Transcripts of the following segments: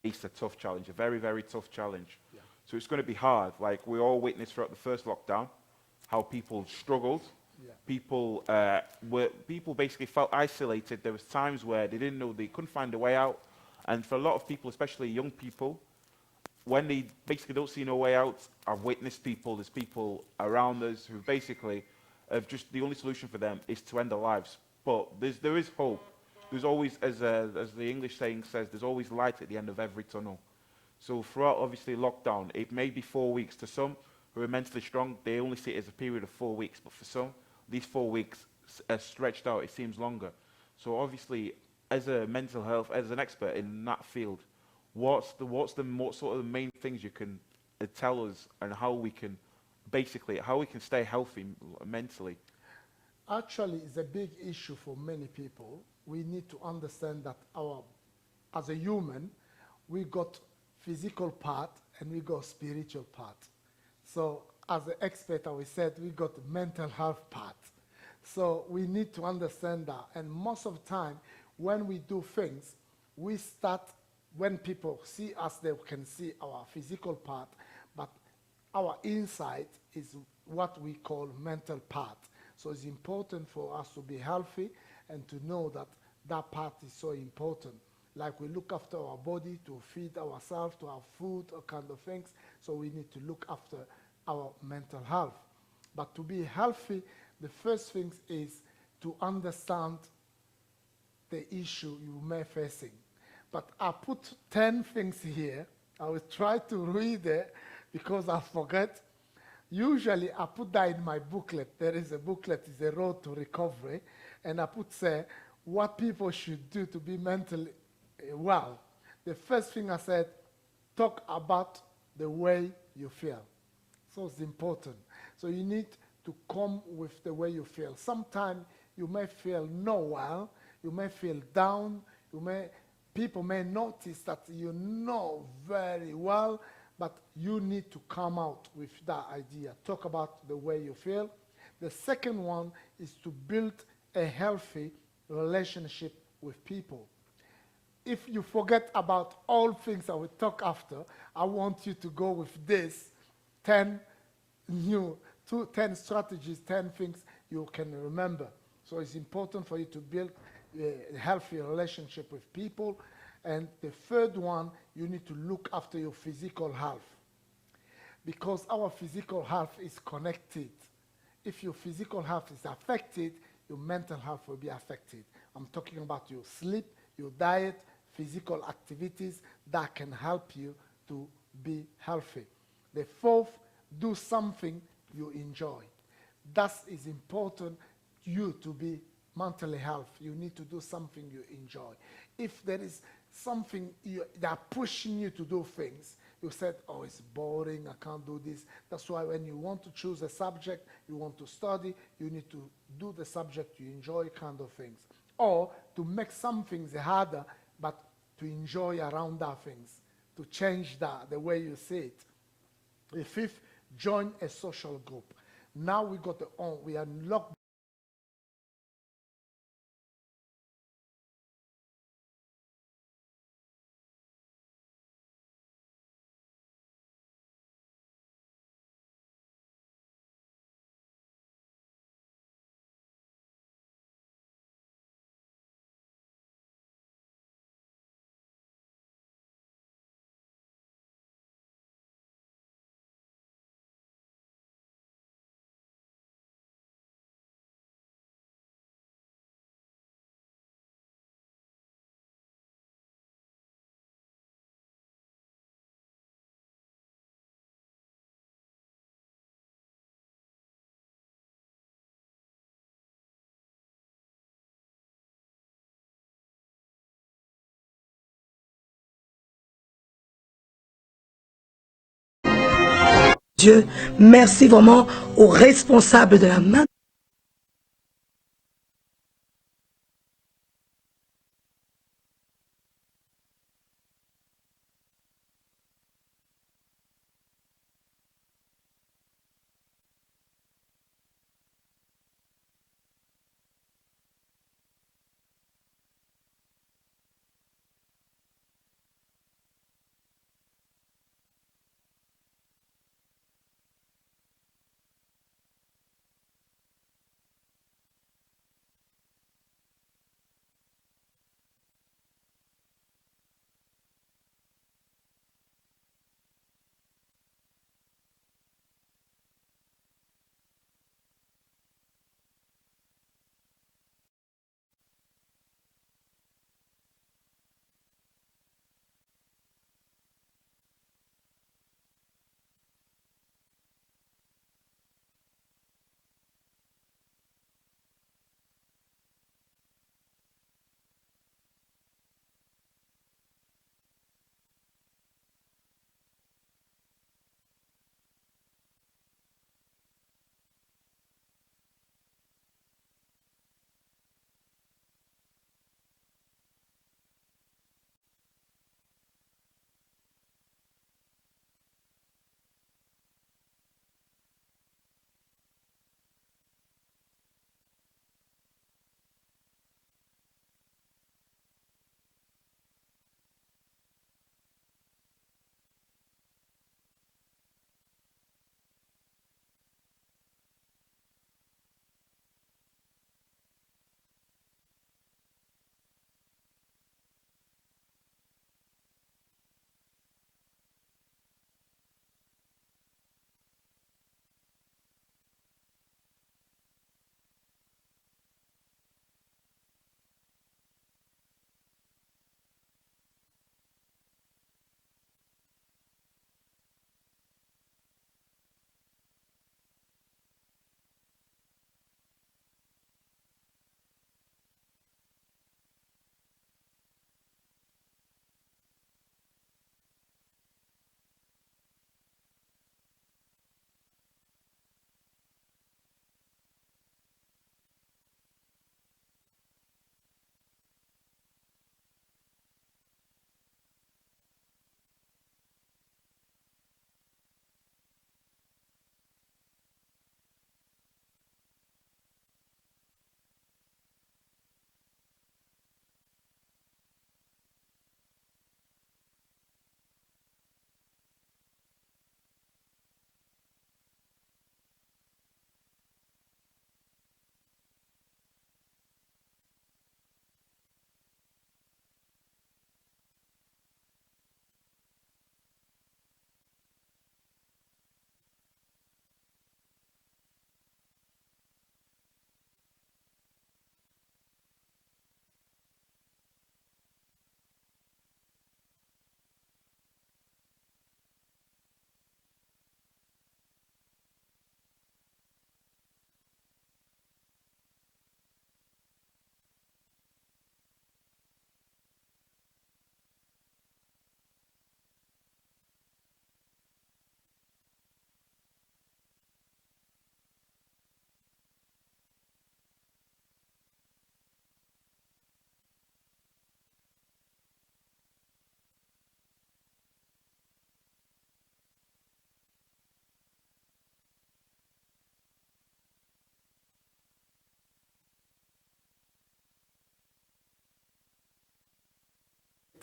face a tough challenge, a very, very tough challenge. Yeah. So it's going to be hard. Like we all witnessed throughout the first lockdown, how people struggled. Yeah. People basically felt isolated. There was times where they didn't know they couldn't find a way out, and for a lot of people, especially young people, when they basically don't see no way out, I've witnessed people. There's people around us who basically have just the only solution for them is to end their lives. But there is hope. There's always, as the English saying says, there's always light at the end of every tunnel. So throughout, obviously, lockdown, it may be 4 weeks. To some who are mentally strong, they only see it as a period of 4 weeks. But for some, these 4 weeks are stretched out. It seems longer. So obviously, as a mental health, as an expert in that field, what sort of the main things you can tell us, and how we can stay healthy mentally? Actually, it's a big issue for many people. We need to understand that as a human, we got physical part and we got spiritual part. So as an expert, we said we got mental health part. So we need to understand that. And most of the time, when we do things, we start, when people see us, they can see our physical part, but our inside is what we call mental part. So it's important for us to be healthy and to know that that part is so important. Like we look after our body to feed ourselves, to have food, or kind of things. So we need to look after our mental health. But to be healthy, the first thing is to understand the issue you may facing. But I put 10 things here. I will try to read it because I forget. Usually I put that in my booklet. There is a booklet, it's a road to recovery. And I put, say, what people should do to be mentally well. The first thing I said, talk about the way you feel. So it's important. So you need to come with the way you feel. Sometimes you may feel no well, you may feel down, people may notice that you know very well, but you need to come out with that idea. Talk about the way you feel. The second one is to build a healthy relationship with people. If you forget about all things I will talk after, I want you to go with this 10 10 strategies, 10 things you can remember. So it's important for you to build a healthy relationship with people. And the third one, you need to look after your physical health, because our physical health is connected. If your physical health is affected, your mental health will be affected. I'm talking about your sleep, your diet, physical activities that can help you to be healthy. The fourth, do something you enjoy. That is important you to be mentally healthy. You need to do something you enjoy. If there is something that pushing you to do things, you said, oh, it's boring, I can't do this. That's why when you want to choose a subject, you want to study, you need to do the subject you enjoy, kind of things. Or to make some things harder, but to enjoy around that things, to change the way you see it. The fifth, join a social group. Now we are locked. Dieu, merci vraiment aux responsables de la main.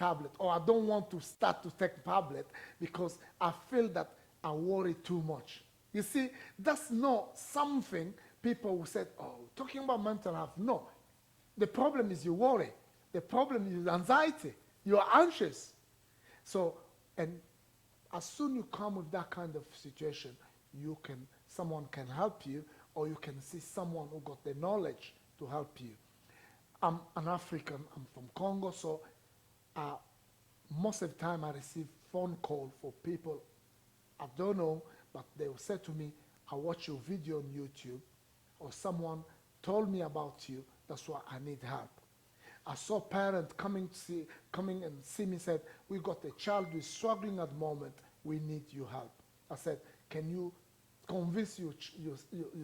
tablet, or I don't want to start to take tablet because I feel that I worry too much. You see, that's not something people will say, oh, talking about mental health. No, the problem is you worry. The problem is anxiety. You are anxious. So, and as soon you come with that kind of situation, someone can help you, or you can see someone who got the knowledge to help you. I'm an African, I'm from Congo, so most of the time I receive phone call for people I don't know, but they will say to me, I watch your video on YouTube, or someone told me about you, that's why I need help. I saw parents coming and see me, said, we got a child who is struggling at the moment, we need your help. I said, can you convince your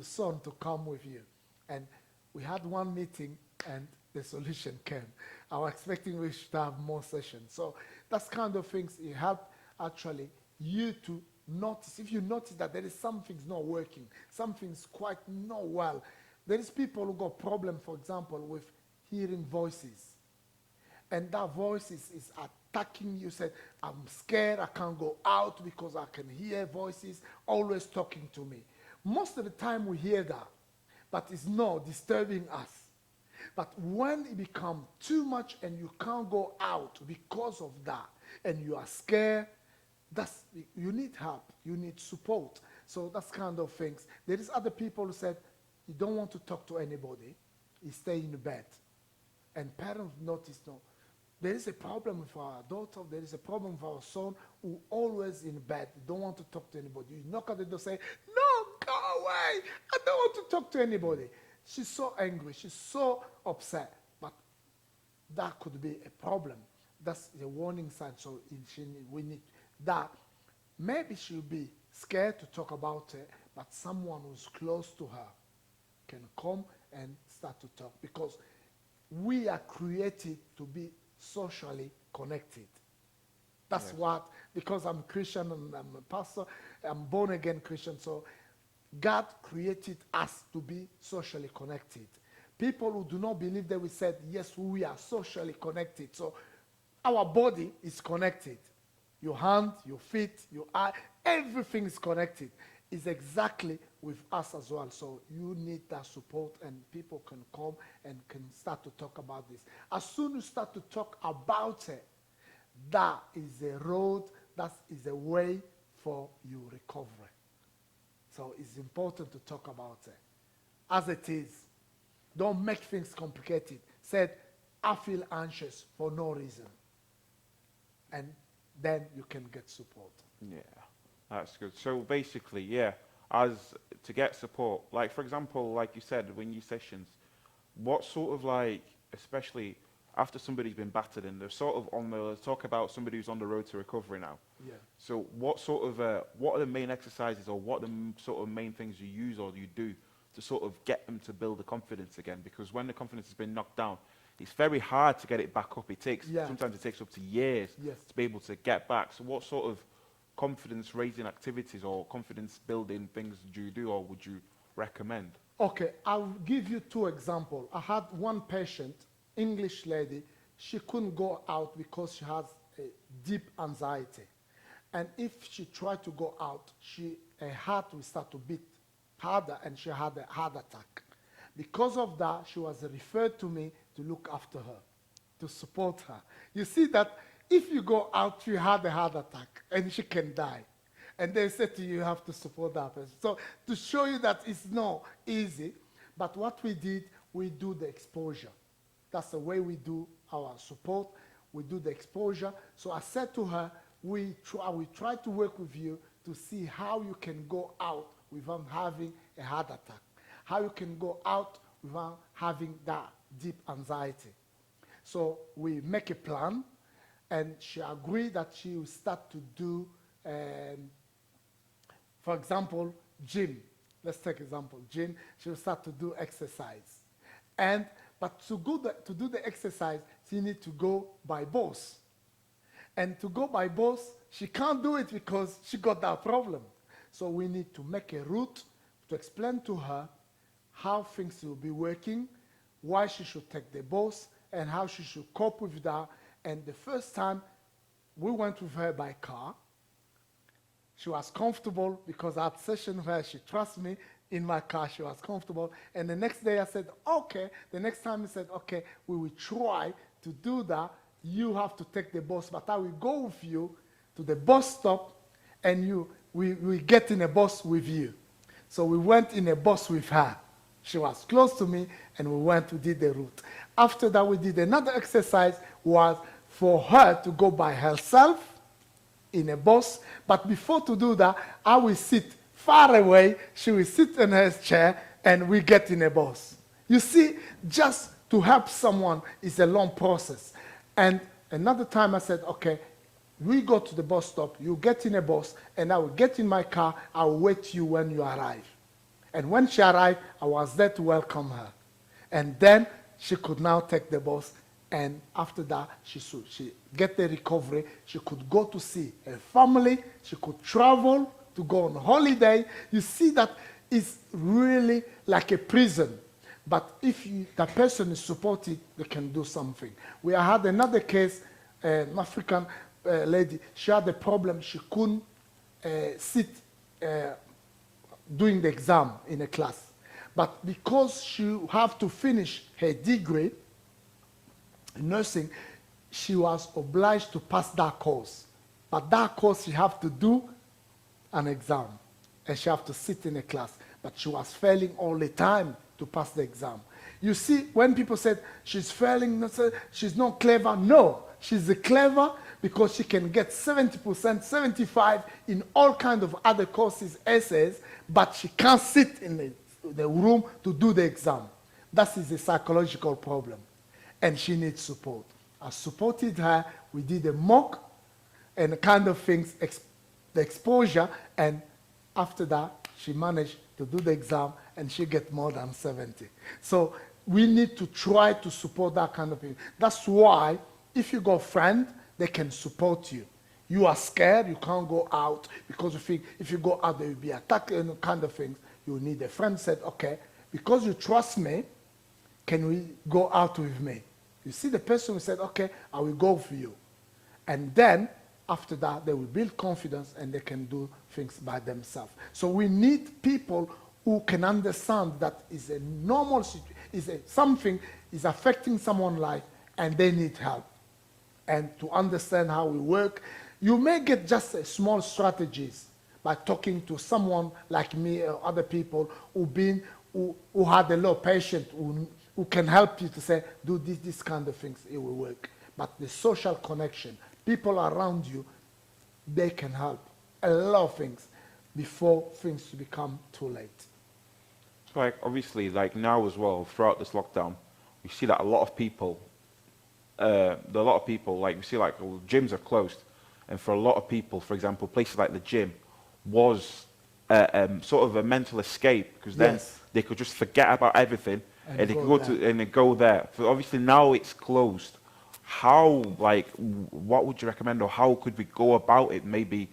son to come with you? And we had one meeting and the solution came. I was expecting we should have more sessions. So that's kind of things it help actually you to notice. If you notice that there is something's not working, something's quite not well. There is people who got problem, for example, with hearing voices. And that voice is attacking you. Said, I'm scared, I can't go out because I can hear voices always talking to me. Most of the time we hear that, but it's not disturbing us. But when it becomes too much and you can't go out because of that, and you are scared, you need help, you need support. So that's kind of things. There is other people who said, you don't want to talk to anybody, you stay in bed. And parents notice, no, there is a problem with our daughter, there is a problem with our son who always in bed, don't want to talk to anybody. You knock at the door, say, no, go away, I don't want to talk to anybody. She's so angry, she's so upset, but that could be a problem. That's a warning sign, so we need that. Maybe she'll be scared to talk about it, but someone who's close to her can come and start to talk, because we are created to be socially connected. That's Yes. what, because I'm Christian and I'm a pastor, I'm born again Christian, so God created us to be socially connected. People who do not believe that we said, yes, we are socially connected. So our body is connected. Your hand, your feet, your eye, everything is connected. It's exactly with us as well. So you need that support, and people can come and can start to talk about this. As soon as you start to talk about it, that is a road, that is a way for your recovery. So it's important to talk about it as it is. Don't make things complicated. Said, I feel anxious for no reason. And then you can get support. Yeah, that's good. So basically, yeah, as to get support, like for example, like you said, when you sessions, what sort of like, especially after somebody's been battered and they're sort of on the, talk about somebody who's on the road to recovery now. Yeah. So what sort of, what are the main exercises, or what are the sort of main things you use or you do to sort of get them to build the confidence again? Because when the confidence has been knocked down, it's very hard to get it back up. It takes, sometimes it takes up to years to be able to get back. So what sort of confidence raising activities or confidence building things do you do, or would you recommend? Okay, I'll give you two examples. I had one patient, English lady, she couldn't go out because she has a deep anxiety. And if she tried to go out, her heart will start to beat harder, and she had a heart attack. Because of that, she was referred to me to look after her, to support her. You see that if you go out, you had a heart attack, and she can die. And they said to you, you have to support that person. So to show you that it's not easy, but what we did, we do the exposure. That's the way we do our support. We do the exposure. So I said to her, we try to work with you to see how you can go out without having a heart attack, how you can go out without having that deep anxiety. So we make a plan, and she agreed that she will start to do, for example, gym. Let's take example, gym. She will start to do exercise. But to do the exercise, she needs to go by bus. And to go by bus, she can't do it because she got that problem. So we need to make a route to explain to her how things will be working, why she should take the bus, and how she should cope with that, And the first time we went with her by car, she was comfortable because I had session where she trusts me in my car. She was comfortable. And the next day I said, okay. The next time I said, okay, we will try to do that. You have to take the bus, but I will go with you to the bus stop and we get in a bus with you. So we went in a bus with her. She was close to me and we did the route. After that, we did another exercise was for her to go by herself in a bus, but before to do that, I will sit far away, she will sit in her chair, and we get in a bus. You see, just to help someone is a long process. And another time I said, okay, we go to the bus stop, you get in a bus, and I will get in my car, I will wait you when you arrive. And when she arrived, I was there to welcome her. And then she could now take the bus, and after that, she get the recovery. She could go to see her family. She could travel to go on holiday. You see that it's really like a prison. But if the person is supported, they can do something. We had another case, an African lady. She had a problem. She couldn't sit doing the exam in a class. But because she have to finish her degree, nursing, she was obliged to pass that course. But that course, she have to do an exam, and she have to sit in a class. But she was failing all the time to pass the exam. You see, when people said she's failing, she's not clever. No, she's clever because she can get 70%, 75% in all kinds of other courses, essays, but she can't sit in the room to do the exam. That is a psychological problem. And she needs support. I supported her. We did a mock and kind of things, the exposure, and after that, she managed to do the exam, and she get more than 70. So we need to try to support that kind of thing. That's why if you got a friend, they can support you. You are scared, you can't go out because you think if you go out, there will be attacked and kind of things. You need a friend said, okay, because you trust me, can we go out with me? You see the person who said, okay, I will go for you. And then, after that, they will build confidence and they can do things by themselves. So we need people who can understand that is a normal situation, something is affecting someone's life and they need help. And to understand how we work, you may get just small strategies by talking to someone like me or other people who had a low patient, who can help you to say, do this kind of things, it will work. But the social connection, people around you, they can help a lot of things before things become too late. So like obviously, like now as well, throughout this lockdown, we see that a lot of people, like we see like well, gyms are closed, and for a lot of people, for example, places like the gym was sort of a mental escape because then they could just forget about everything and they could go there. So obviously now it's closed. How, like, what would you recommend, or how could we go about it? Maybe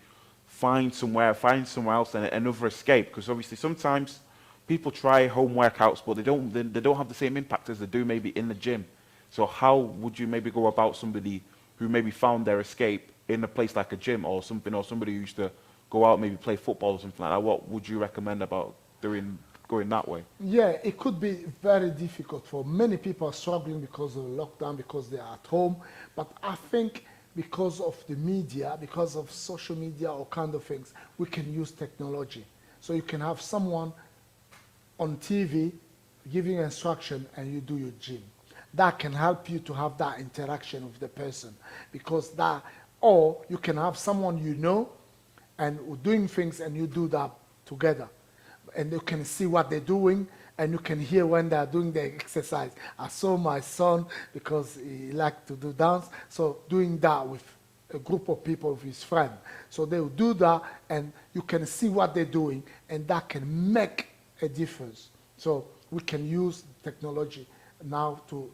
find somewhere else and another escape, because obviously sometimes people try home workouts, but they don't have the same impact as they do maybe in the gym. So how would you maybe go about somebody who maybe found their escape in a place like a gym or something, or somebody who used to go out maybe play football or something like that? What would you recommend about going that way? Yeah, it could be very difficult for many people struggling because of lockdown, because they are at home. But I think because of the media, because of social media or kind of things, we can use technology. So you can have someone on TV giving instruction and you do your gym. That can help you to have that interaction with the person, because that, or you can have someone you know and doing things and you do that together. And you can see what they're doing, and you can hear when they're doing the exercise. I saw my son, because he liked to do dance, so doing that with a group of people, with his friend. So they will do that, and you can see what they're doing, and that can make a difference. So we can use technology now to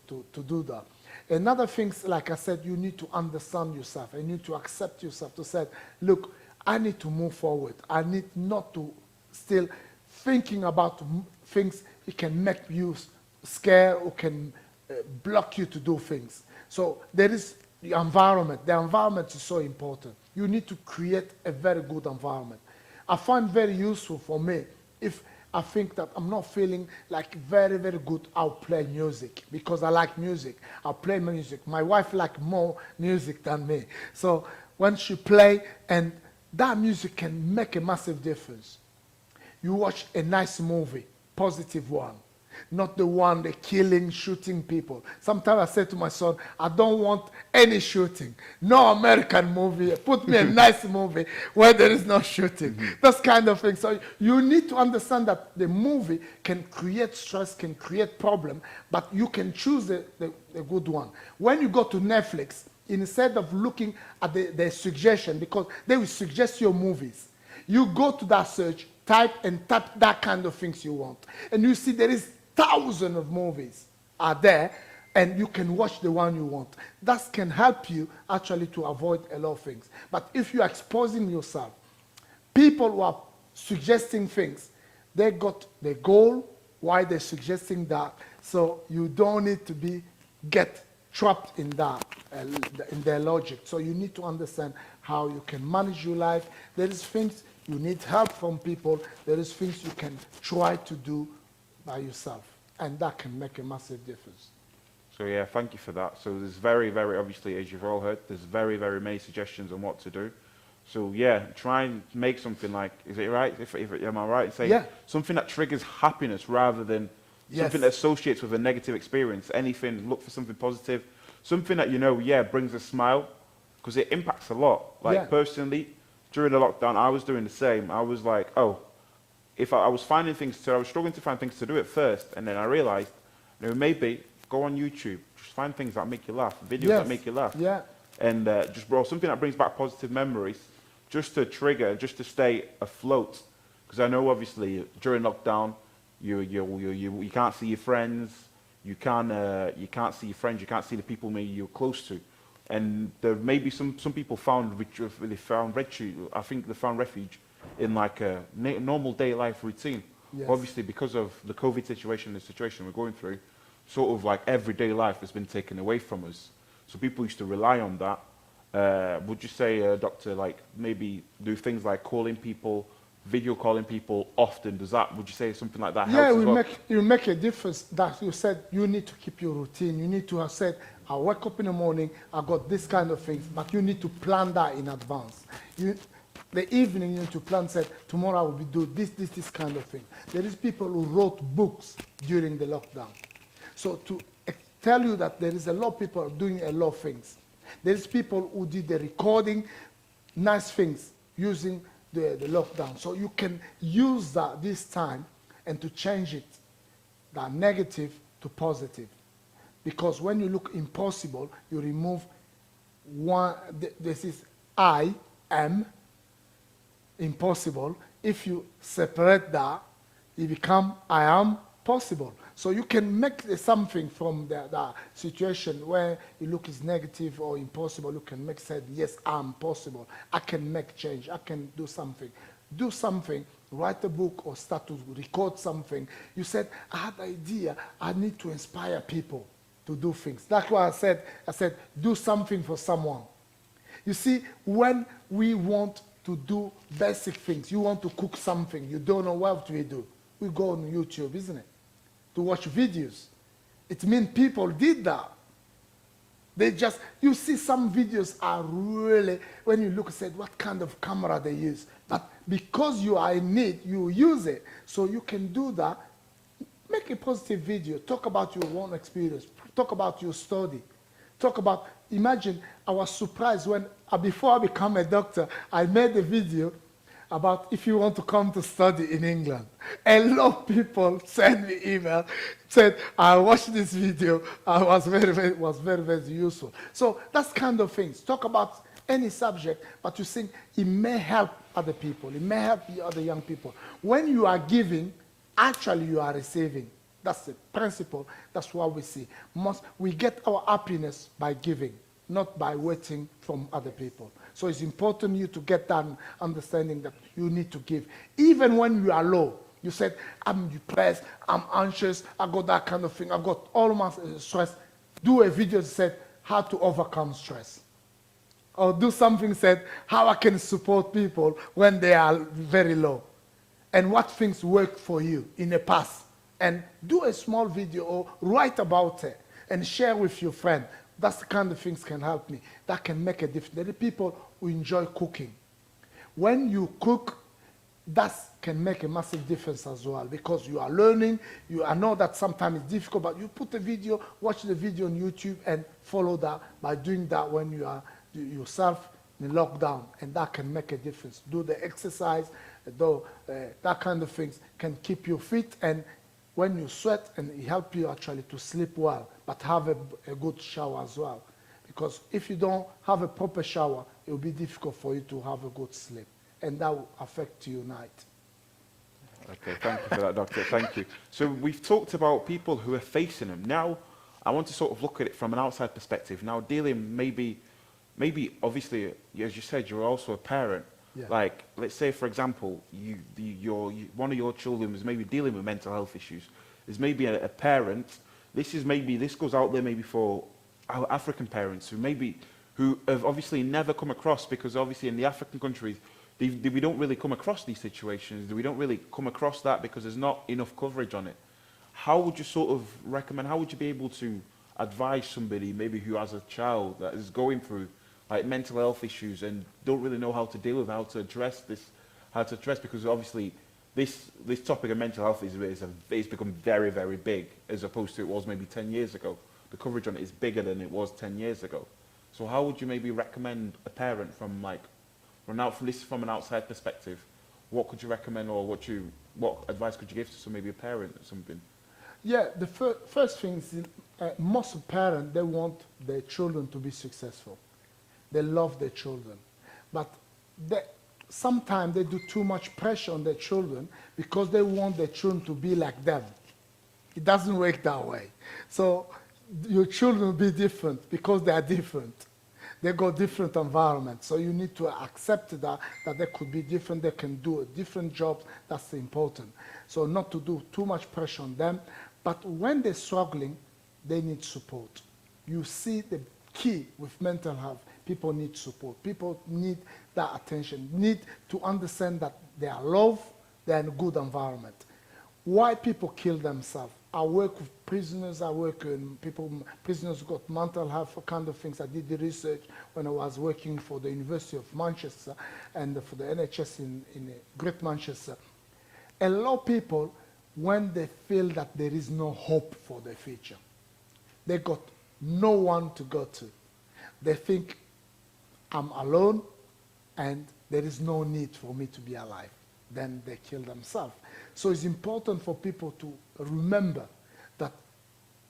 do that. Another thing, like I said, you need to understand yourself, and you need to accept yourself, to say, look, I need to move forward. I need not to still thinking about things. It can make you scared or can block you to do things. So there is the environment. The environment is so important. You need to create a very good environment. I find very useful for me if I think that I'm not feeling like very, very good, I'll play music because I like music. I'll play music. My wife likes more music than me. So when she play, and that music can make a massive difference. You watch a nice movie, positive one, not the one the killing, shooting people. Sometimes I say to my son, I don't want any shooting. No American movie. Put me a nice movie where there is no shooting. That's kind of thing. So you need to understand that the movie can create stress, can create problem, but you can choose the good one. When you go to Netflix, instead of looking at the suggestion, because they will suggest your movies, you go to that search, type that kind of things you want. And you see there is thousands of movies are there, and you can watch the one you want. That can help you actually to avoid a lot of things. But if you're exposing yourself, people who are suggesting things, they got the goal, why they're suggesting that. So you don't need to get trapped in that, in their logic. So you need to understand how you can manage your life. There is things you need help from people. There is things you can try to do by yourself, and that can make a massive difference. So yeah, thank you for that. So there's very, very obviously, as you've all heard, there's very, very many suggestions on what to do. So yeah, try and make something like, is it right? If am I right in saying something that triggers happiness rather than something that associates with a negative experience? Anything, look for something positive, something that brings a smile, because it impacts a lot. Like personally, during the lockdown, I was doing the same. I was like, oh, if I was finding things to, I was struggling to find things to do at first, and then I realized, maybe go on YouTube, just find things that make you laugh, videos that make you laugh, and just something that brings back positive memories, just to trigger, just to stay afloat. Because I know obviously during lockdown, you can't see your friends, you can't see your friends, you can't see the people maybe you're close to, and there may be some people found refuge. I think they found refuge in like a normal day life routine. Obviously, because of the COVID situation, the situation we're going through, sort of like everyday life has been taken away from us. So people used to rely on that. Would you say, Doctor, like maybe do things like calling people, video calling people often? Would you say something like that helps as well? It will make a difference. That you said you need to keep your routine. You need to have said, I wake up in the morning, I got this kind of things, but you need to plan that in advance. The evening you need to plan, said, tomorrow I will do this kind of thing. There is people who wrote books during the lockdown. So to tell you that there is a lot of people doing a lot of things. There is people who did the recording, nice things, using the lockdown. So you can use that this time and to change it, that negative to positive. Because when you look impossible, you remove one, this is I am, impossible. If you separate that, it become I am possible. So you can make something from the situation where you look is negative or impossible. You can make said, yes, I'm possible. I can make change. I can do something. Do something. Write a book or start to record something. You said, I had an idea. I need to inspire people to do things. That's why I said, do something for someone. You see, when we want to do basic things, you want to cook something, you don't know what do we do. We go on YouTube, isn't it? To watch videos. It means people did that. You see some videos are really, when you look and say, what kind of camera they use. But because you are in need, you use it. So you can do that. Make a positive video. Talk about your own experience. Talk about your study. Talk about, imagine, I was surprised when, before I became a doctor, I made a video about if you want to come to study in England. A lot of people sent me email, said, I watched this video, it was very, very useful. So that's kind of things. Talk about any subject, but you think it may help other people, it may help the other young people. When you are giving, actually you are receiving. That's the principle. That's what we see. We get our happiness by giving, not by waiting from other people. So it's important you to get that understanding that you need to give. Even when you are low, you said, I'm depressed, I'm anxious, I got that kind of thing, I got all my stress. Do a video that said, how to overcome stress. Or do something said, how I can support people when they are very low. And what things work for you in the past. And do a small video or write about it and share with your friend. That's the kind of things can help me. That can make a difference. There are people who enjoy cooking. When you cook, that can make a massive difference as well, because you are learning. I know that sometimes it's difficult, but you put a video, watch the video on YouTube and follow that by doing that when you are yourself in lockdown, and that can make a difference. Do the exercise, though, that kind of things can keep you fit, and when you sweat, and it help you actually to sleep well, but have a good shower as well. Because if you don't have a proper shower, it will be difficult for you to have a good sleep, and that will affect your night. Okay, thank you for that, Doctor. Thank you. So we've talked about people who are facing them. Now, I want to sort of look at it from an outside perspective. Now, dealing maybe obviously, as you said, you're also a parent. Yeah. Like, let's say, for example, one of your children is maybe dealing with mental health issues. There's maybe a parent. This goes out there maybe for our African parents who have obviously never come across, because obviously in the African countries, we don't really come across these situations. We don't really come across that because there's not enough coverage on it. How would you sort of recommend, how would you be able to advise somebody maybe who has a child that is going through like mental health issues and don't really know how to deal with, how to address, because obviously this topic of mental health is become very, very big, as opposed to it was maybe 10 years ago. The coverage on it is bigger than it was 10 years ago. So how would you maybe recommend a parent from an outside perspective? What could you recommend, or what advice could you give to maybe a parent or something? Yeah, the first thing is most parents, they want their children to be successful. They love their children. But sometimes they do too much pressure on their children because they want their children to be like them. It doesn't work that way. So your children will be different because they are different. They got different environments. So you need to accept that they could be different. They can do a different job. That's important. So not to do too much pressure on them. But when they're struggling, they need support. You see the key with mental health. People need support. People need that attention, need to understand that they are loved, they're in a good environment. Why people kill themselves? I work with prisoners, I work with prisoners who got mental health kind of things. I did the research when I was working for the University of Manchester and for the NHS in Great Manchester. A lot of people, when they feel that there is no hope for their future, they got no one to go to. They think, I'm alone and there is no need for me to be alive. Then they kill themselves. So it's important for people to remember that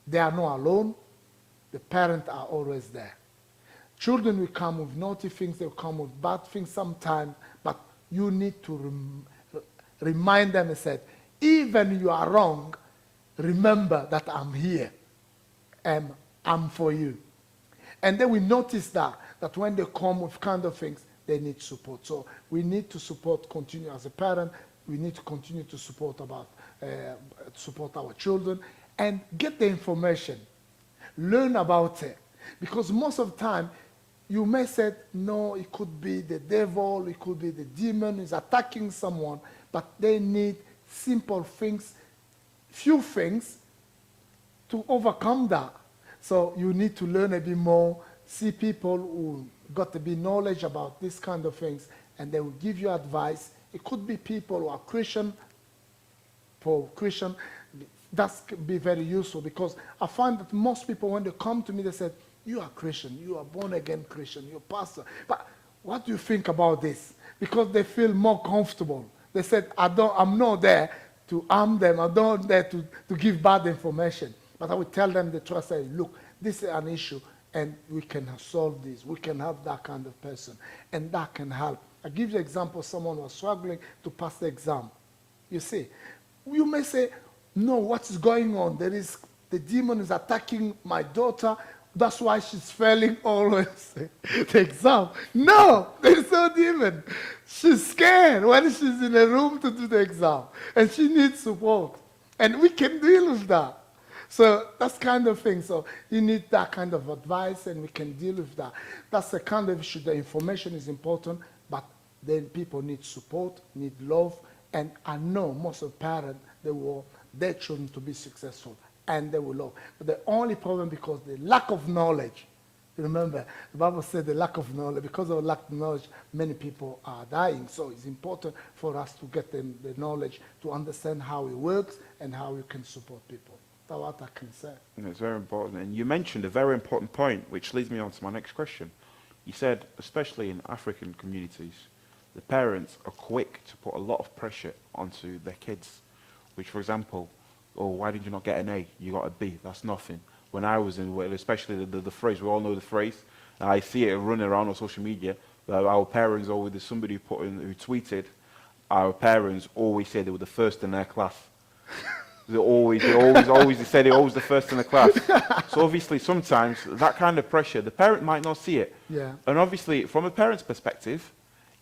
they are not alone. The parents are always there. Children will come with naughty things, they will come with bad things sometimes, but you need to remind them and say, even you are wrong, remember that I'm here and I'm for you. And then we notice that when they come with kind of things, they need support. So we need to continue as a parent, we need to continue to support our children and get the information, learn about it. Because most of the time, you may say, no, it could be the devil, it could be the demon is attacking someone, but they need simple things, few things to overcome that. So you need to learn a bit more, see people who got a bit knowledge about this kind of things, and they will give you advice. It could be people who are Christian, that could be very useful, because I find that most people, when they come to me, they say, you are Christian, you are born again Christian, you're pastor, but what do you think about this? Because they feel more comfortable. They said, I'm not there to harm them, I'm not there to give bad information. But I would tell them the truth, say, look, this is an issue, and we can solve this. We can help that kind of person, and that can help. I give you an example, someone was struggling to pass the exam. You see, you may say, no, what is going on? The demon is attacking my daughter. That's why she's failing always the exam. No, there's no demon. She's scared when she's in a room to do the exam, and she needs support. And we can deal with that. So that's kind of thing. So you need that kind of advice, and we can deal with that. That's the kind of issue. The information is important, but then people need support, need love, and I know most of the parents, they want their children to be successful, and they will love. But the only problem, because the lack of knowledge, remember, the Bible said the lack of knowledge, because of lack of knowledge, many people are dying. So it's important for us to get them the knowledge to understand how it works and how we can support people. That's what I can say. And it's very important. And you mentioned a very important point, which leads me on to my next question. You said, especially in African communities, the parents are quick to put a lot of pressure onto their kids, which, for example, oh, why did you not get an A? You got a B. That's nothing. When I was in, well, especially the phrase, we all know the phrase, and I see it running around on social media, that our parents always, there's somebody who tweeted, our parents always say they were the first in their class. They said they're always the first in the class. So obviously sometimes that kind of pressure, the parent might not see it. Yeah. And obviously from a parent's perspective,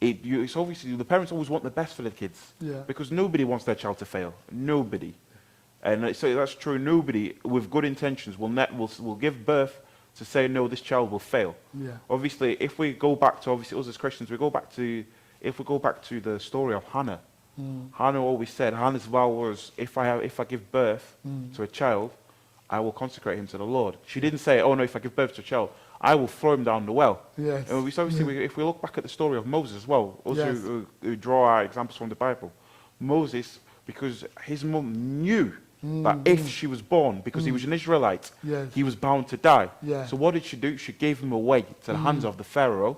it's obviously the parents always want the best for the kids. Yeah. Because nobody wants their child to fail. Nobody. And so that's true. Nobody with good intentions will give birth to say, no, this child will fail. Yeah. Obviously, if we go back to, obviously, us as Christians, if we go back to the story of Hannah, Hannah always said, Hannah's vow was, if I give birth to a child, I will consecrate him to the Lord. She didn't say, oh no, if I give birth to a child, I will throw him down the well. Yes. And if we look back at the story of Moses as well, also Yes. who draw our examples from the Bible, Moses, because his mum knew that if she was born, because he was an Israelite, Yes. he was bound to die. Yeah. So what did she do? She gave him away to the hands of the Pharaoh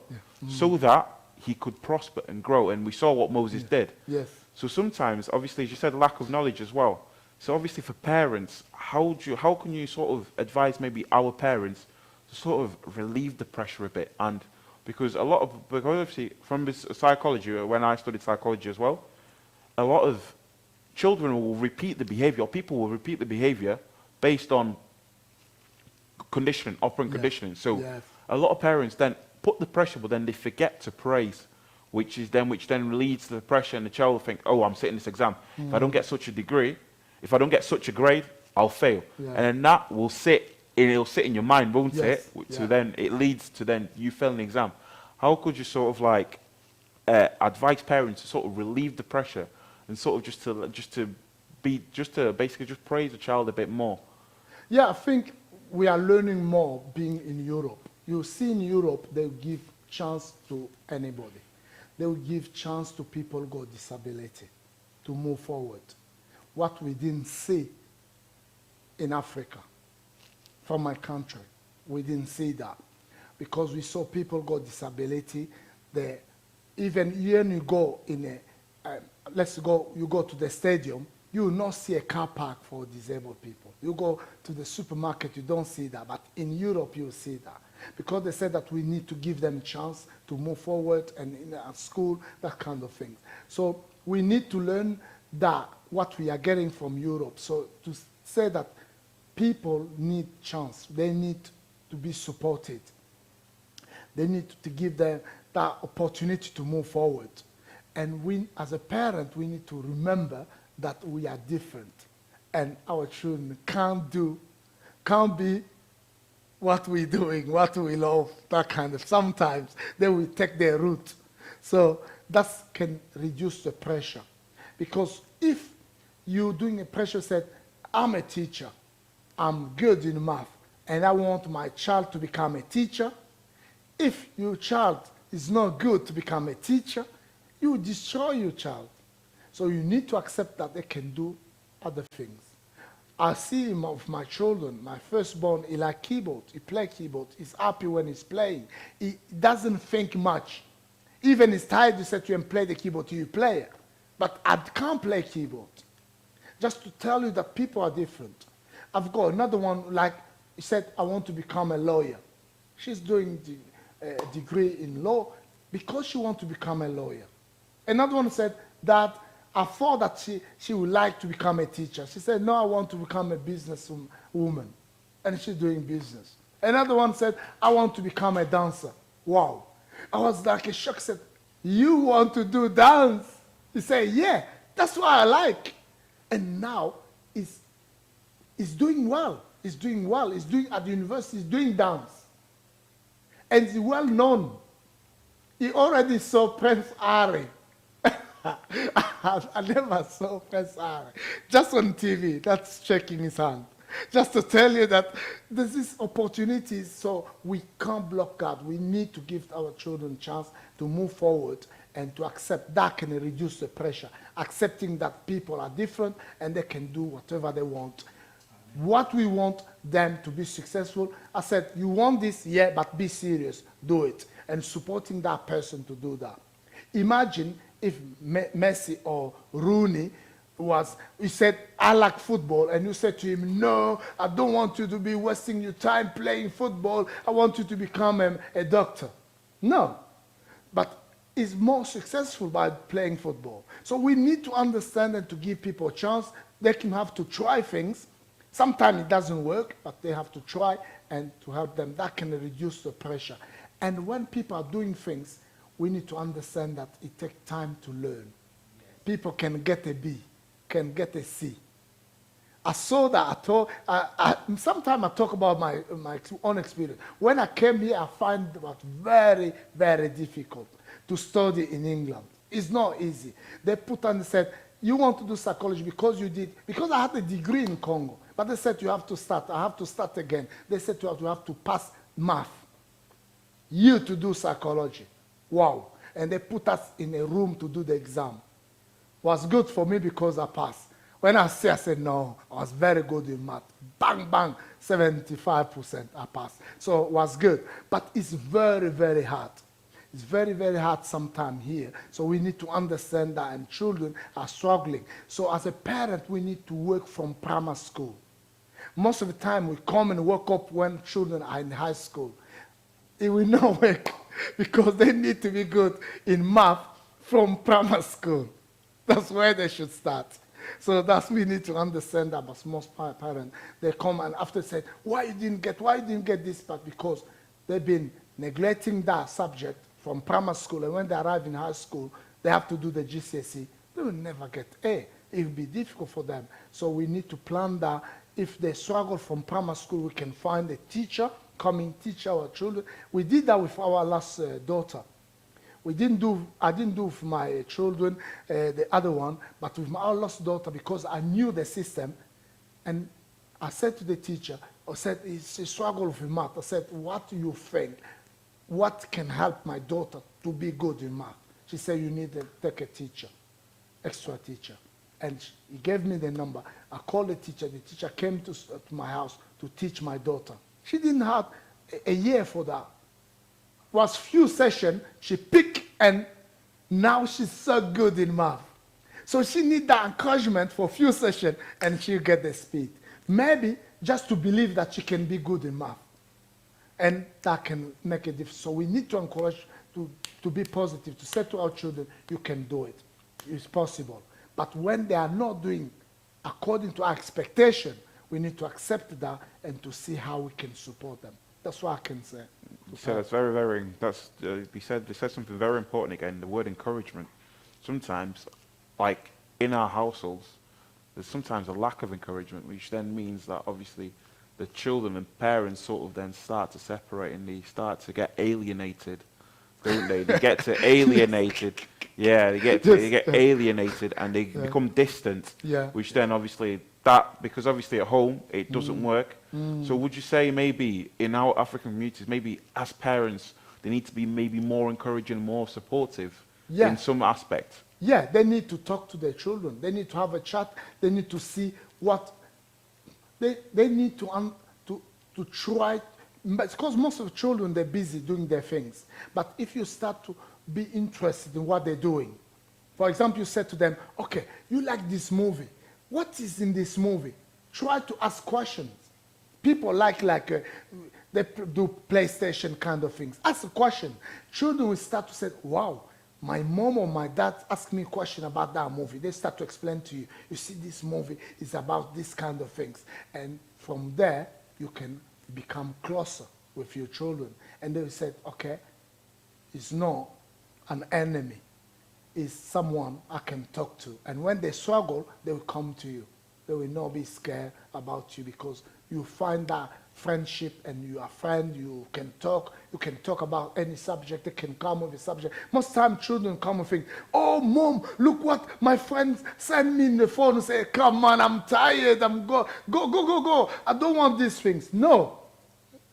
so that he could prosper and grow. And we saw what Moses did. Yes. So sometimes, obviously, as you said, lack of knowledge as well. So obviously for parents, how can you sort of advise maybe our parents to sort of relieve the pressure a bit? And because obviously from this psychology, when I studied psychology as well, a lot of children will repeat the behavior, or people will repeat the behavior based on conditioning, operant conditioning. So Yes. a lot of parents then put the pressure, but then they forget to praise, which then leads to the pressure, and the child will think, oh, I'm sitting this exam. If I don't get such a degree, if I don't get such a grade, I'll fail. Yeah. And then that will it'll sit in your mind, won't Yes. it? So Yeah. then it leads to then you failing the exam. How could you sort of like advise parents to sort of relieve the pressure and sort of just to basically just praise the child a bit more? Yeah, I think we are learning more being in Europe. You see in Europe, they give chance to anybody. They will give chance to people who got disability to move forward. What we didn't see in Africa, from my country, we didn't see that. Because we saw people got disability, even when you go in you go to the stadium, you will not see a car park for disabled people. You go to the supermarket, you don't see that. But in Europe, you see that. Because they said that we need to give them a chance to move forward, and in school, that kind of thing. So we need to learn that, what we are getting from Europe. So to say that people need chance, they need to be supported. They need to give them that opportunity to move forward. And we, as a parent, we need to remember that we are different. And our children can't be what we're doing, what we love, that kind of. Sometimes they will take their route. So that can reduce the pressure. Because if you're doing a pressure set, I'm a teacher, I'm good in math, and I want my child to become a teacher. If your child is not good to become a teacher, you destroy your child. So you need to accept that they can do other things. I see him of my children, my firstborn, he like keyboard, he play keyboard, he's happy when he's playing. He doesn't think much. Even he's tired, you say to him, play the keyboard, you play it. But I can't play keyboard. Just to tell you that people are different. I've got another one, like, he said, I want to become a lawyer. She's doing the degree in law because she wants to become a lawyer. Another one said that I thought that she would like to become a teacher. She said, no, I want to become a business woman. And she's doing business. Another one said, I want to become a dancer. Wow. I was like a shock. Said, you want to do dance? He said, yeah, that's what I like. And now he's He's doing well. He's doing well. He's doing at the university. He's doing dance, and he's well known. He already saw Prince Harry. I never saw Prince Harry. Just on TV, that's shaking his hand. Just to tell you that there's this opportunity, so we can't block that. We need to give our children a chance to move forward and to accept that can reduce the pressure. Accepting that people are different and they can do whatever they want. What we want them to be successful, I said, you want this, yeah, but be serious, do it. And supporting that person to do that. Imagine if Messi or Rooney he said, I like football, and you said to him, no, I don't want you to be wasting your time playing football. I want you to become a doctor. No, but he's more successful by playing football. So we need to understand and to give people a chance. They can have to try things. Sometimes it doesn't work, but they have to try and to help them. That can reduce the pressure. And when people are doing things, we need to understand that it takes time to learn. People can get a B, can get a C. I saw that. Sometimes I talk about my own experience. When I came here, I find it was very, very difficult to study in England. It's not easy. They put on and said, you want to do psychology because you did, because I had a degree in Congo. But they said you have to start. I have to start again. They said you have to pass math. You to do psychology. Wow. And they put us in a room to do the exam. Was good for me because I passed. When I said no, I was very good in math. Bang, bang, 75% I passed. So it was good. But it's very, very hard. It's very, very hard sometimes here. So we need to understand that, and children are struggling. So as a parent, we need to work from primary school. Most of the time, we come and work up when children are in high school. It will not work because they need to be good in math from primary school. That's where they should start. So that's we need to understand that. But most parents, they come and after say, why you didn't get this part? Because they've been neglecting that subject from primary school, and when they arrive in high school, they have to do the GCSE. They will never get A. It will be difficult for them. So we need to plan that. If they struggle from primary school, we can find a teacher, coming teach our children. We did that with our last daughter. I didn't do with my children, the other one, but with our last daughter, because I knew the system. And I said to the teacher, I said, it's a struggle with math. I said, what do you think? What can help my daughter to be good in math? She said, you need to take a teacher, extra teacher. And he gave me the number. I called the teacher. The teacher came to my house to teach my daughter. She didn't have a year for that. Was few sessions, she picked, and now she's so good in math. So she needs that encouragement for few sessions, and she'll get the speed. Maybe just to believe that she can be good in math. And that can make a difference. So we need to encourage to be positive, to say to our children, you can do it. It's possible. But when they are not doing according to our expectation, we need to accept that and to see how we can support them. That's what I can say. So that's very, very, they said something very important again, the word encouragement. Sometimes, like in our households, there's sometimes a lack of encouragement, which then means that obviously the children and parents sort of then start to separate and they start to get alienated, don't they? They get to alienated. Yeah, they get alienated and they become distant, which then obviously because obviously at home it doesn't work. So would you say maybe in our African communities, maybe as parents, they need to be maybe more encouraging, more supportive in some aspect? Yeah, they need to talk to their children. They need to have a chat. They need to see what they need to try. Because most of the children, they're busy doing their things. But if you start to be interested in what they're doing, for example, you said to them, okay, you like this movie. What is in this movie? Try to ask questions. People like they do PlayStation kind of things. Ask a question. Children will start to say, wow, my mom or my dad asked me a question about that movie. They start to explain to you, you see, this movie is about this kind of things. And from there, you can become closer with your children. And they will say, okay, it's not an enemy. It's someone I can talk to. And when they struggle, they will come to you. They will not be scared about you because you find that friendship and you are friend, you can talk about any subject, they can come with a subject. Most time children come and think, oh mom, look what my friends send me in the phone and say, come on, I'm tired, go. I don't want these things. No.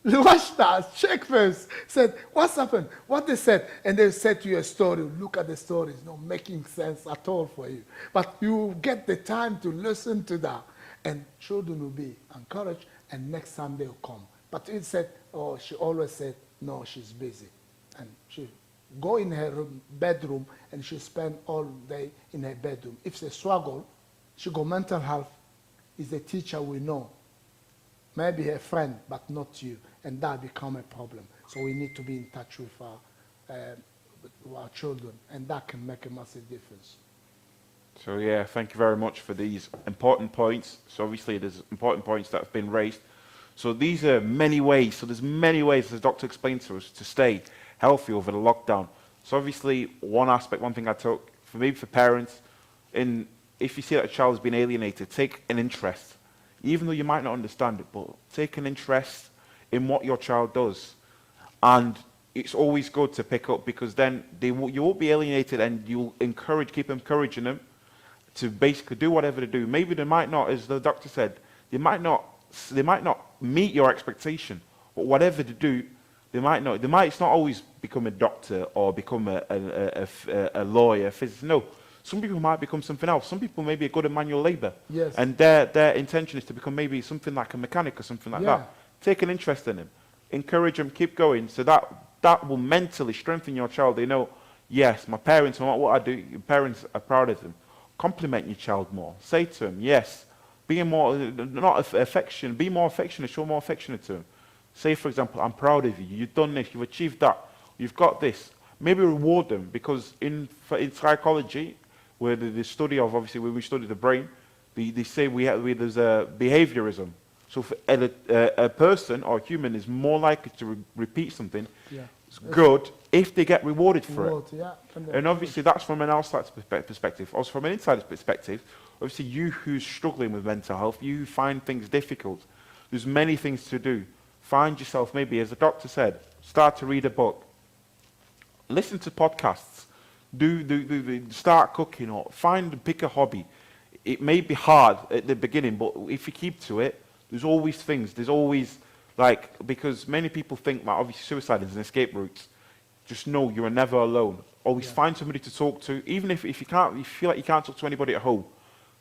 Watch that, check first. Said, what's happened? What they said, and they said to you a story. Look at the story, it's not making sense at all for you. But you get the time to listen to that, and children will be encouraged, and next time they'll come. But it said, oh, she always said, no, she's busy. And she go in her bedroom, and she spend all day in her bedroom. If it's a struggle, she go mental health, is a teacher we know. Maybe her friend, but not you. And that become a problem. So we need to be in touch with our children, and that can make a massive difference. So yeah, thank you very much for these important points. So obviously there's important points that have been raised. So these are many ways, so there's many ways, as the doctor explained to us, to stay healthy over the lockdown. So obviously one aspect, one thing I took, for maybe for parents, if you see that a child has been alienated, take an interest. Even though you might not understand it, but take an interest in what your child does. And it's always good to pick up, because then you won't be alienated, and you'll keep encouraging them to basically do whatever they do. Maybe they might not, as the doctor said, they might not meet your expectation, but whatever they do, it's not always become a doctor or become a lawyer, a physicist. No. Some people might become something else. Some people may be good at manual labor. Yes. And their intention is to become maybe something like a mechanic or something like that. Take an interest in them. Encourage them, keep going. So that will mentally strengthen your child. They know, yes, my parents, no matter what I do, your parents are proud of them. Compliment your child more. Say to them, yes, be more affectionate, show more affectionate to them. Say, for example, I'm proud of you. You've done this, you've achieved that, you've got this. Maybe reward them, because in psychology, where the study of, obviously, when we study the brain, they say there's a behaviorism. So for a person or a human is more likely to repeat something good if they get rewarded for it. Yeah. And obviously that's from an outside perspective. Also from an inside perspective, obviously you who's struggling with mental health, you who find things difficult, there's many things to do. Find yourself, maybe, as the doctor said, start to read a book. Listen to podcasts. Start cooking, or pick a hobby. It may be hard at the beginning, but if you keep to it, there's always things. There's always, because many people think that obviously suicide is an escape route. Just know you are never alone. Always find somebody to talk to. Even if you feel like you can't talk to anybody at home,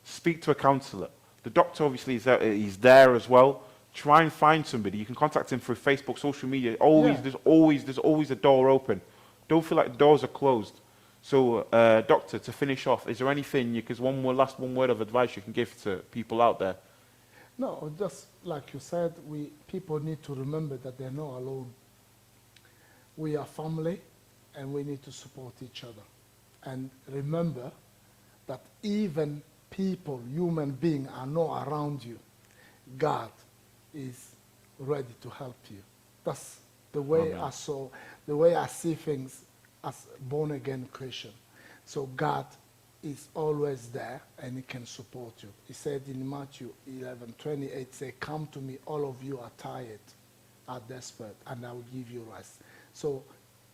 speak to a counsellor. The doctor obviously is there as well. Try and find somebody. You can contact him through Facebook, social media. There's always a door open. Don't feel like the doors are closed. So, doctor, to finish off, is there anything, because one word of advice you can give to people out there? No, just like you said, people need to remember that they're not alone. We are family, and we need to support each other. And remember that even people, human beings, are not around you. God is ready to help you. That's the way I see things as born-again Christian. So God is always there, and he can support you. He said in Matthew 11:28, say, come to me, all of you are tired, are desperate, and I will give you rest. So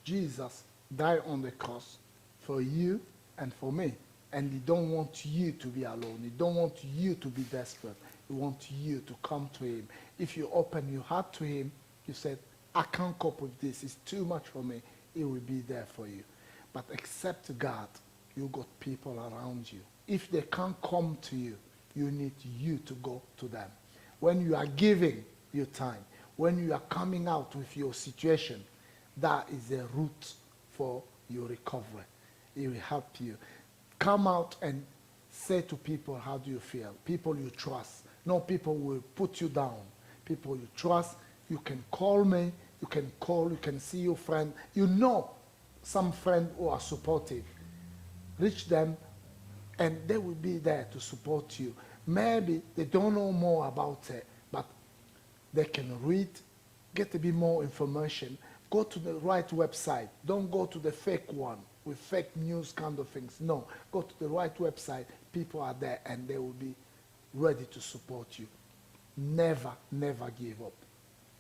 Jesus died on the cross for you and for me. And he don't want you to be alone. He don't want you to be desperate. He wants you to come to him. If you open your heart to him, you said, I can't cope with this. It's too much for me. He will be there for you. But except God, you got people around you. If they can't come to you, you need you to go to them. When you are giving your time, when you are coming out with your situation, that is a route for your recovery. It will help you. Come out and say to people, how do you feel? People you trust. No people will put you down. People you trust. You can call me. You can call. You can see your friend. You know some friends who are supportive. Reach them, and they will be there to support you. Maybe they don't know more about it, but they can read, get a bit more information. Go to the right website. Don't go to the fake one with fake news kind of things. No, go to the right website. People are there, and they will be ready to support you. Never, never give up.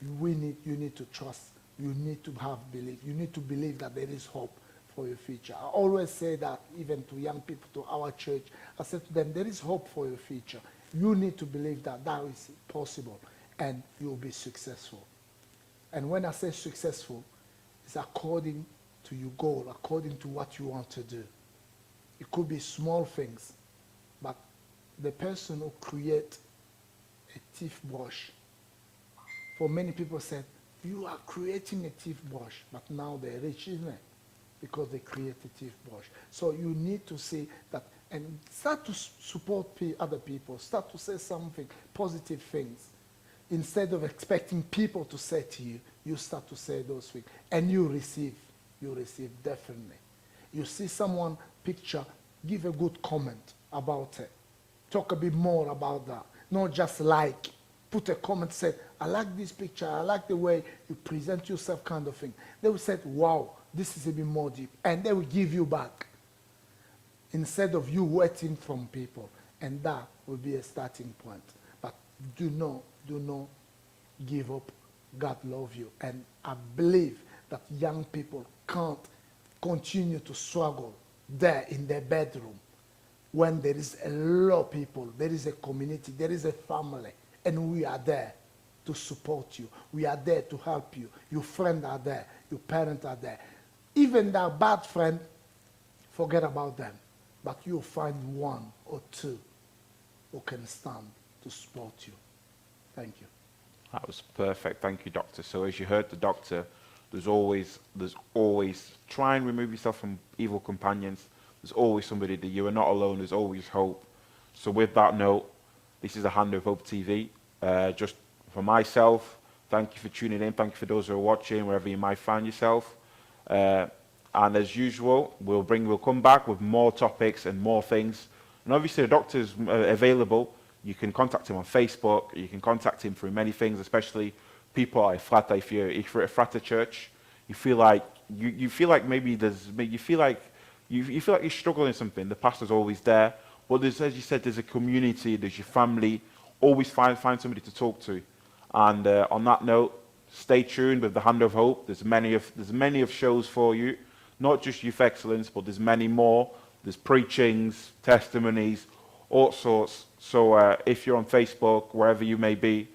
You need to trust. You need to have belief. You need to believe that there is hope for your future. I always say that even to young people, to our church, I said to them, there is hope for your future. You need to believe that that is possible and you'll be successful. And when I say successful, it's according to your goal, according to what you want to do. It could be small things, but the person who creates a toothbrush, for many people said, you are creating a toothbrush, but now they're rich, isn't it? Because they create a toothbrush. So you need to say that, and start to support other people, start to say something, positive things. Instead of expecting people to say to you, you start to say those things, and you receive definitely. You see someone picture, give a good comment about it. Talk a bit more about that. Not just like, put a comment, say, I like this picture, I like the way you present yourself kind of thing. They will say, wow, this is a bit more deep. And they will give you back instead of you waiting from people. And that will be a starting point. But do not give up. God loves you. And I believe that young people can't continue to struggle there in their bedroom when there is a lot of people, there is a community, there is a family, and we are there to support you. We are there to help you. Your friends are there. Your parents are there. Even that bad friend, forget about them. But you'll find one or two who can stand to support you. Thank you. That was perfect. Thank you, Doctor. So as you heard the Doctor, there's always, try and remove yourself from evil companions. There's always somebody that you are not alone. There's always hope. So with that note, this is a Hand of Hope TV. Just for myself, thank you for tuning in. Thank you for those who are watching, wherever you might find yourself. And as usual, we'll come back with more topics and more things. And obviously, the Doctor's available. You can contact him on Facebook. You can contact him through many things, especially people at Frata. If you're at Frata Church, you feel like maybe you feel like you're struggling with something. The pastor's always there. But there's, as you said, there's a community. There's your family. Always find somebody to talk to. And on that note, stay tuned with the Hand of Hope. There's many of shows for you, not just Youth Excellence, but there's many more. There's preachings, testimonies, all sorts. So if you're on Facebook, wherever you may be,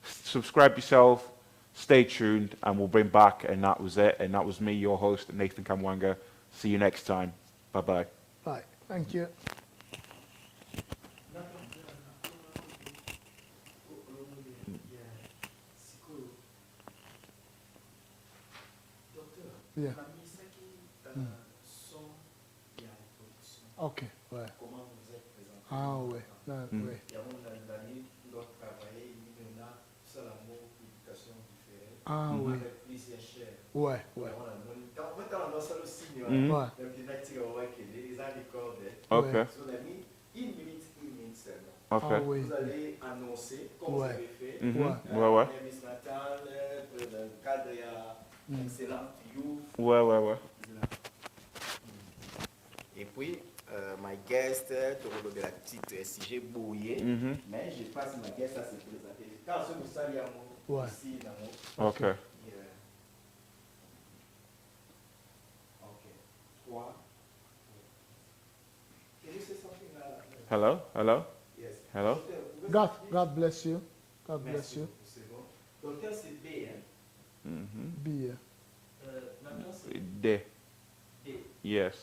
subscribe yourself, stay tuned, and we'll bring back. And that was it. And that was me, your host, Nathan Kamwanga. See you next time. Bye-bye. Bye. Thank you. Yeah. Ok, ouais. Ah ouais, ouais. Ah ouais. Ouais, ouais. Ok. Ok. Ah oui. Vous allez annoncer, comme vous Ouais. avez fait, Ouais. Miss Natal, dans le cadre excellent youth. Ouais. Et puis, my guest, de la petite SIG Bouillé, mais je passe ma guest à se présenter. Quand ce que ça y a ici, dans mon. Ok. Ok. 3. Can you say something now? Hello. Yes. Hello. God bless you. God bless you. C'est bon. Docteur, c'est B, hein? Be here. Maintenant, c'est D. D. Yes.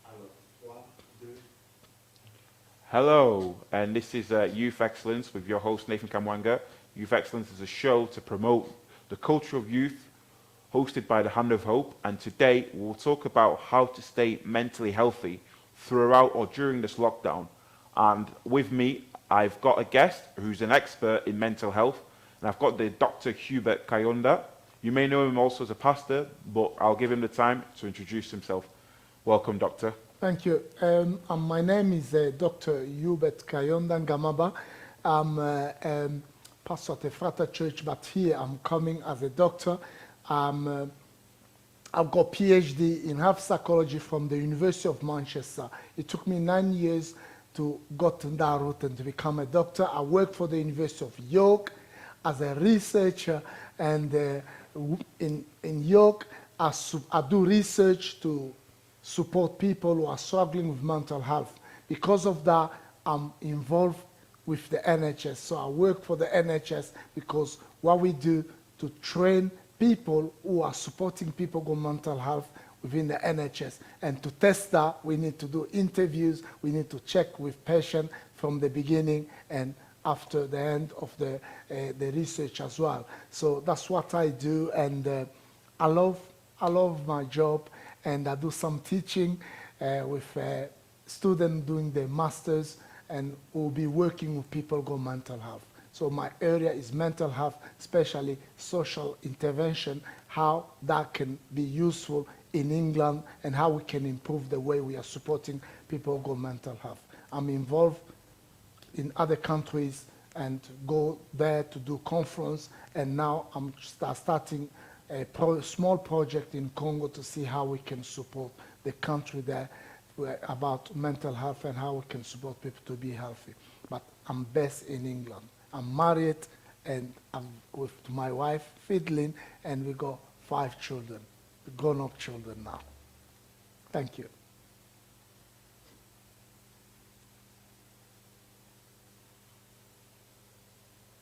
Alors, 3, 2. Hello, and this is Youth Excellence with your host Nathan Kamwanga. Youth Excellence is a show to promote the culture of youth, hosted by the Hand of Hope. And today we'll talk about how to stay mentally healthy throughout or during this lockdown. And with me, I've got a guest who's an expert in mental health, and I've got the Dr. Hubert Kayonda. You may know him also as a pastor, but I'll give him the time to introduce himself. Welcome, Doctor. Thank you. My name is Dr. Hubert Kayonda Ngamaba. I'm pastor at the Frata Church, but here I'm coming as a doctor. I'm I've got PhD in health psychology from the University of Manchester. It took me 9 years to go to that route and to become a doctor. I worked for the University of York as a researcher, and in York, I do research to support people who are struggling with mental health. Because of that, I'm involved with the NHS. So I work for the NHS because what we do to train people who are supporting people with mental health within the NHS. And to test that, we need to do interviews, we need to check with patients from the beginning and after the end of the research as well. So that's what I do, and I love my job, and I do some teaching with students doing their masters, and we'll be working with people with mental health. So my area is mental health, especially social intervention, how that can be useful in England and how we can improve the way we are supporting people with mental health. I'm involved in other countries and go there to do conference, and now I'm starting a small project in Congo to see how we can support the country there about mental health and how we can support people to be healthy. But I'm based in England. I'm married, and I'm with my wife, Fiddling, and we got 5 children, grown-up children now. Thank you.